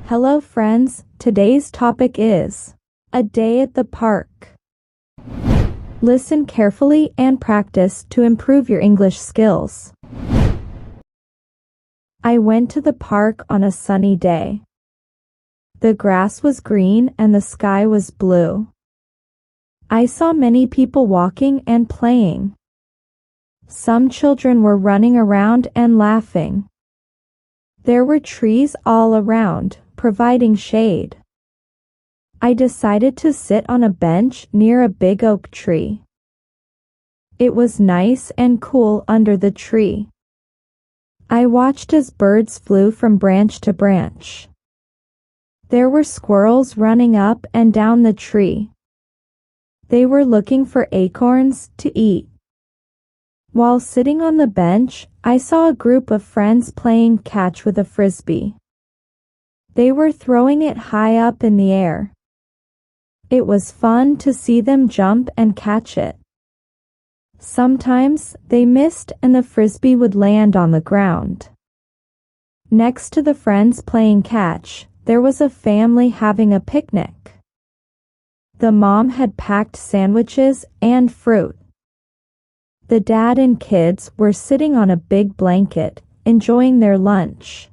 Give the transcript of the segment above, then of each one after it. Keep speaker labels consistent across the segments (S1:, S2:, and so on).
S1: Hello friends, today's topic is a day at the park. Listen carefully and practice to improve your English skills. I went to the park on a sunny day. The grass was green and the sky was blue. I saw many people walking and playing. Some children were running around and laughing. There were trees all around, providing shade. I decided to sit on a bench near a big oak tree. It was nice and cool under the tree. I watched as birds flew from branch to branch. There were squirrels running up and down the tree. They were looking for acorns to eat. While sitting on the bench, I saw a group of friends playing catch with a frisbee. They were throwing it high up in the air. It was fun to see them jump and catch it. Sometimes they missed and the frisbee would land on the ground. Next to the friends playing catch, there was a family having a picnic. The mom had packed sandwiches and fruit. The dad and kids were sitting on a big blanket, enjoying their lunch.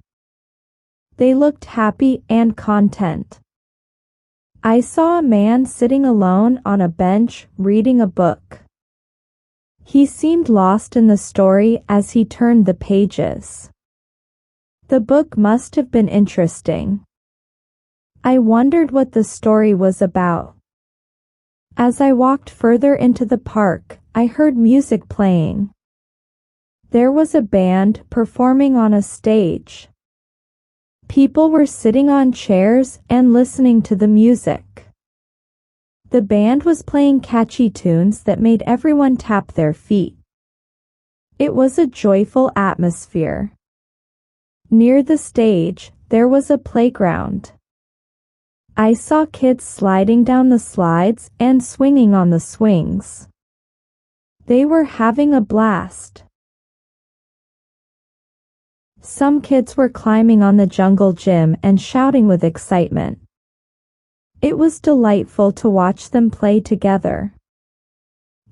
S1: They looked happy and content. I saw a man sitting alone on a bench reading a book. He seemed lost in the story as he turned the pages. The book must have been interesting. I wondered what the story was about. As I walked further into the park, I heard music playing. There was a band performing on a stage. People were sitting on chairs and listening to the music. The band was playing catchy tunes that made everyone tap their feet. It was a joyful atmosphere. Near the stage, there was a playground. I saw kids sliding down the slides and swinging on the swings. They were having a blast. Some kids were climbing on the jungle gym and shouting with excitement. It was delightful to watch them play together.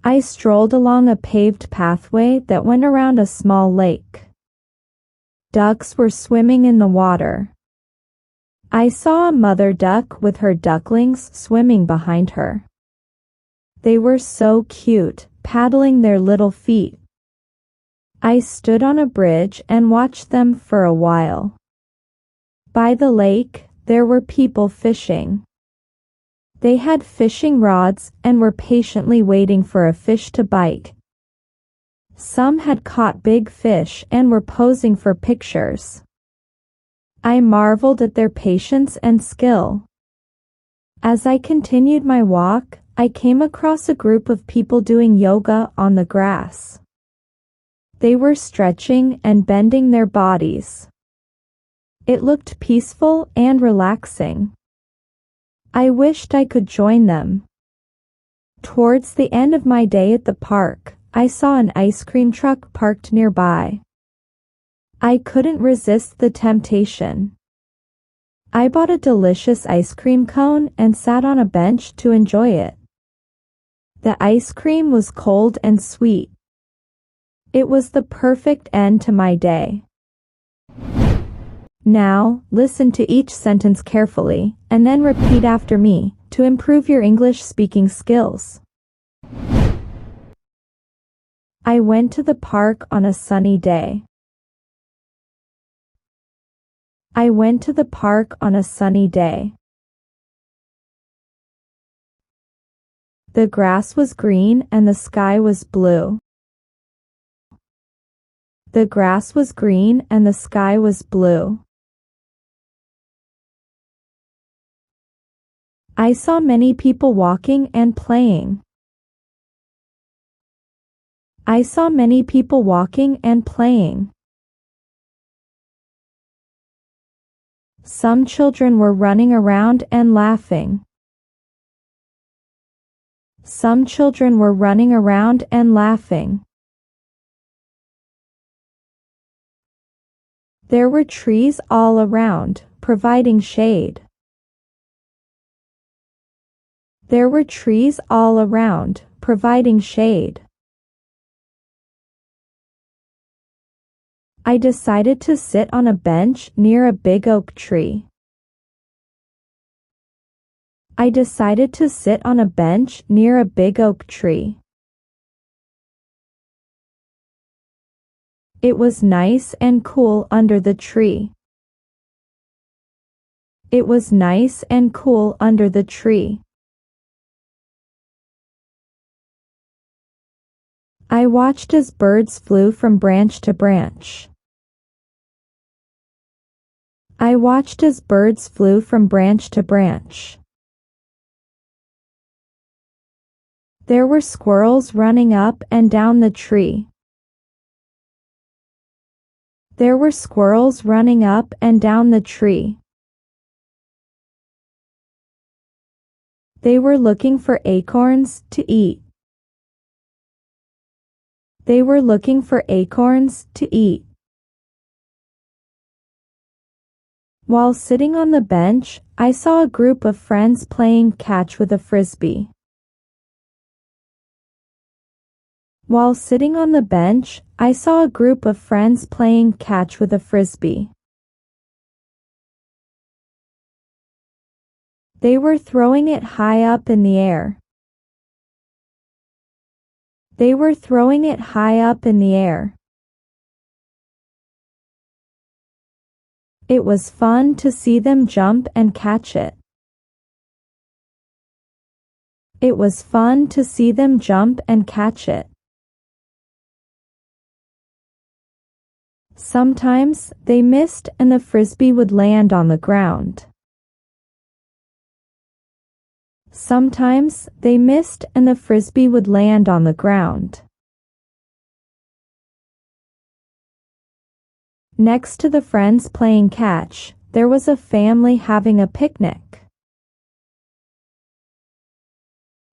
S1: I strolled along a paved pathway that went around a small lake. Ducks were swimming in the water. I saw a mother duck with her ducklings swimming behind her. They were so cute, paddling their little feet. I stood on a bridge and watched them for a while. By the lake, there were people fishing. They had fishing rods and were patiently waiting for a fish to bite. Some had caught big fish and were posing for pictures. I marveled at their patience and skill. As I continued my walk, I came across a group of people doing yoga on the grass. They were stretching and bending their bodies. It looked peaceful and relaxing. I wished I could join them. Towards the end of my day at the park, I saw an ice cream truck parked nearby. I couldn't resist the temptation. I bought a delicious ice cream cone and sat on a bench to enjoy it. The ice cream was cold and sweet. It was the perfect end to my day. Now, listen to each sentence carefully, and then repeat after me, to improve your English speaking skills. I went to the park on a sunny day. I went to the park on a sunny day. The grass was green and the sky was blue. The grass was green and the sky was blue. I saw many people walking and playing. I saw many people walking and playing. Some children were running around and laughing. Some children were running around and laughing. There were trees all around, providing shade. There were trees all around, providing shade. I decided to sit on a bench near a big oak tree. I decided to sit on a bench near a big oak tree. It was nice and cool under the tree. It was nice and cool under the tree. I watched as birds flew from branch to branch. I watched as birds flew from branch to branch. There were squirrels running up and down the tree. There were squirrels running up and down the tree. They were looking for acorns to eat. They were looking for acorns to eat. While sitting on the bench, I saw a group of friends playing catch with a frisbee. While sitting on the bench, I saw a group of friends playing catch with a frisbee. They were throwing it high up in the air. They were throwing it high up in the air. It was fun to see them jump and catch it. It was fun to see them jump and catch it. Sometimes they missed and the frisbee would land on the ground. Sometimes they missed and the frisbee would land on the ground. Next to the friends playing catch, there was a family having a picnic.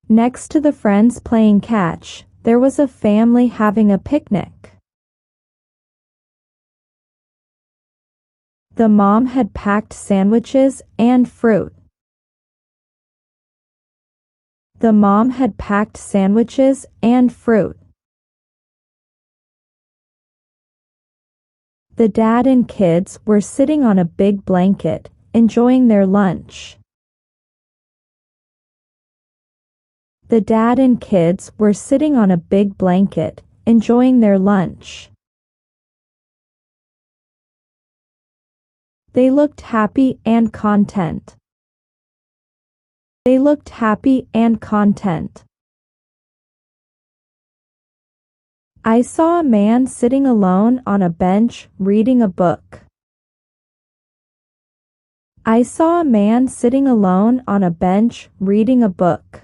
S1: Next to the friends playing catch, there was a family having a picnic. The mom had packed sandwiches and fruit. The mom had packed sandwiches and fruit. The dad and kids were sitting on a big blanket, enjoying their lunch. The dad and kids were sitting on a big blanket, enjoying their lunch. They looked happy and content. They looked happy and content. I saw a man sitting alone on a bench reading a book. I saw a man sitting alone on a bench reading a book.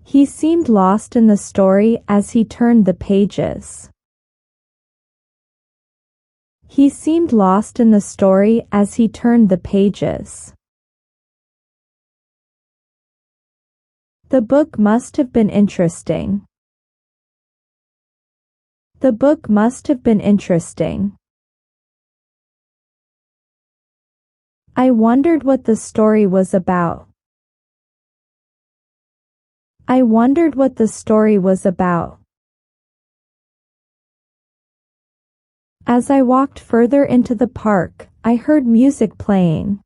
S1: He seemed lost in the story as he turned the pages. He seemed lost in the story as he turned the pages. The book must have been interesting. The book must have been interesting. I wondered what the story was about. I wondered what the story was about. As I walked further into the park, I heard music playing.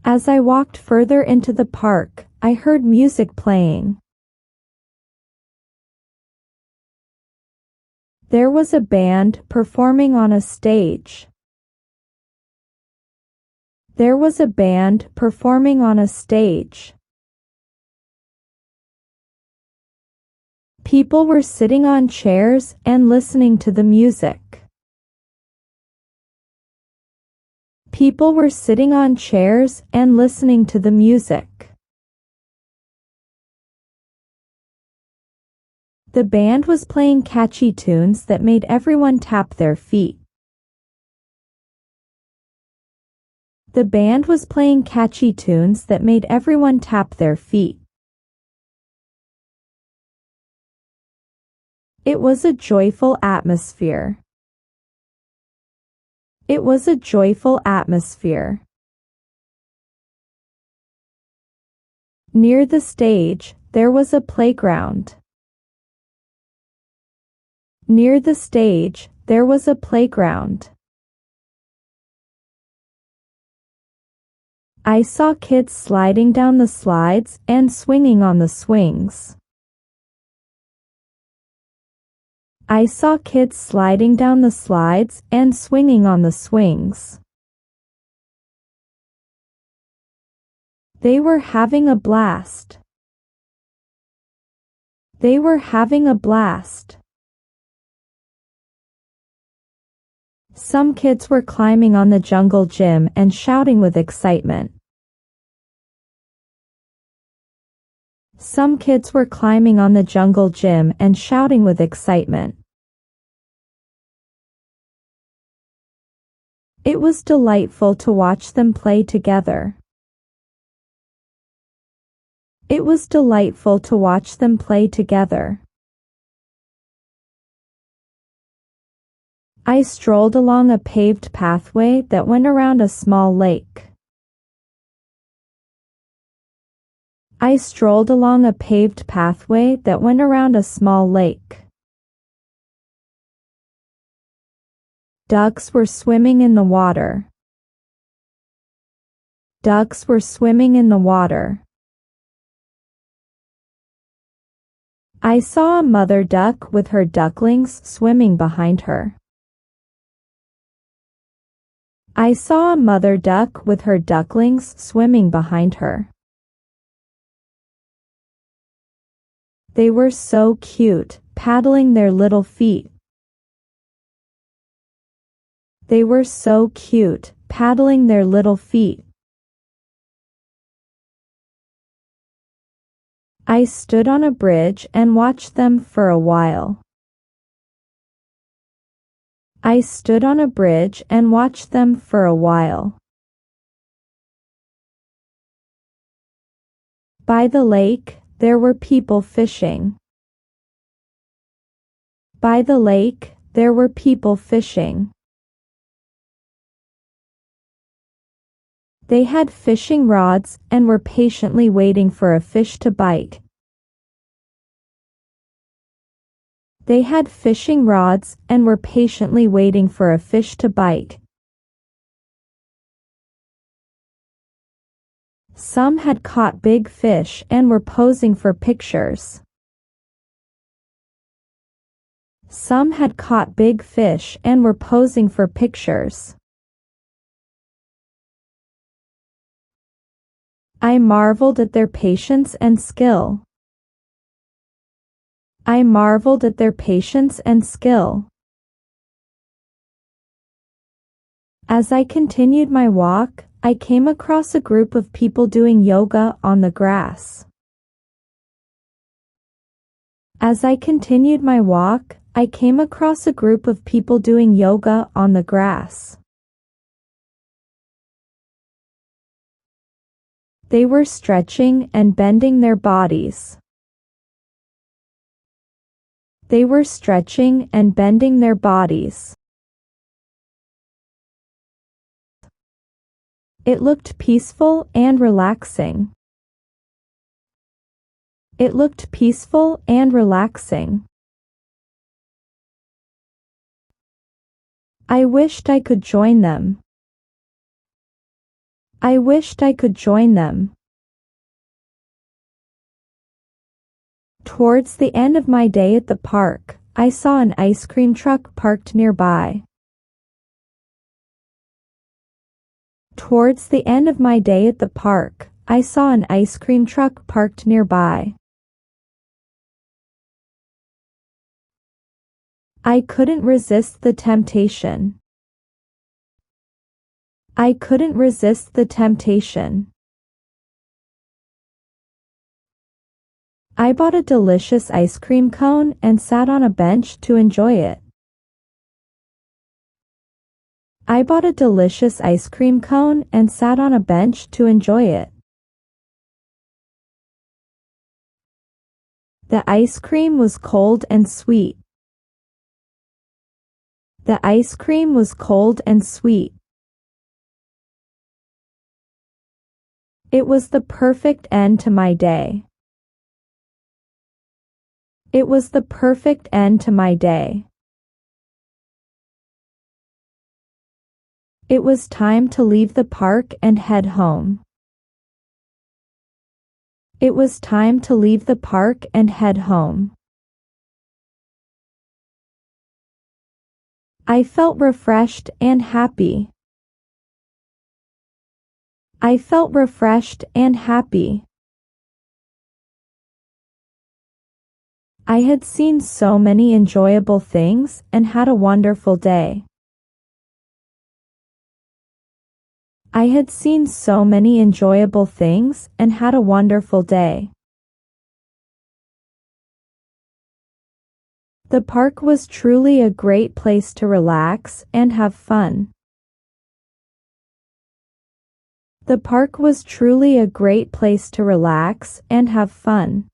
S1: As I walked further into the park, I heard music playing. There was a band performing on a stage. There was a band performing on a stage. People were sitting on chairs and listening to the music. People were sitting on chairs and listening to the music. The band was playing catchy tunes that made everyone tap their feet. The band was playing catchy tunes that made everyone tap their feet. It was a joyful atmosphere. It was a joyful atmosphere. Near the stage, there was a playground. Near the stage, there was a playground. I saw kids sliding down the slides and swinging on the swings. I saw kids sliding down the slides and swinging on the swings. They were having a blast. They were having a blast. Some kids were climbing on the jungle gym and shouting with excitement. Some kids were climbing on the jungle gym and shouting with excitement. It was delightful to watch them play together. It was delightful to watch them play together. I strolled along a paved pathway that went around a small lake. I strolled along a paved pathway that went around a small lake. Ducks were swimming in the water. Ducks were swimming in the water. I saw a mother duck with her ducklings swimming behind her. I saw a mother duck with her ducklings swimming behind her. They were so cute, paddling their little feet. They were so cute, paddling their little feet. I stood on a bridge and watched them for a while. I stood on a bridge and watched them for a while. By the lake, there were people fishing. By the lake, there were people fishing. They had fishing rods and were patiently waiting for a fish to bite. They had fishing rods and were patiently waiting for a fish to bite. Some had caught big fish and were posing for pictures. Some had caught big fish and were posing for pictures. I marveled at their patience and skill. I marveled at their patience and skill. As I continued my walk, I came across a group of people doing yoga on the grass. As I continued my walk, I came across a group of people doing yoga on the grass. They were stretching and bending their bodies. They were stretching and bending their bodies. It looked peaceful and relaxing. It looked peaceful and relaxing. I wished I could join them. I wished I could join them. Towards the end of my day at the park, I saw an ice cream truck parked nearby. Towards the end of my day at the park, I saw an ice cream truck parked nearby. I couldn't resist the temptation. I couldn't resist the temptation. I bought a delicious ice cream cone and sat on a bench to enjoy it. I bought a delicious ice cream cone and sat on a bench to enjoy it. The ice cream was cold and sweet. The ice cream was cold and sweet. It was the perfect end to my day. It was the perfect end to my day. It was time to leave the park and head home. It was time to leave the park and head home. I felt refreshed and happy. I felt refreshed and happy. I had seen so many enjoyable things and had a wonderful day. I had seen so many enjoyable things and had a wonderful day. The park was truly a great place to relax and have fun. The park was truly a great place to relax and have fun.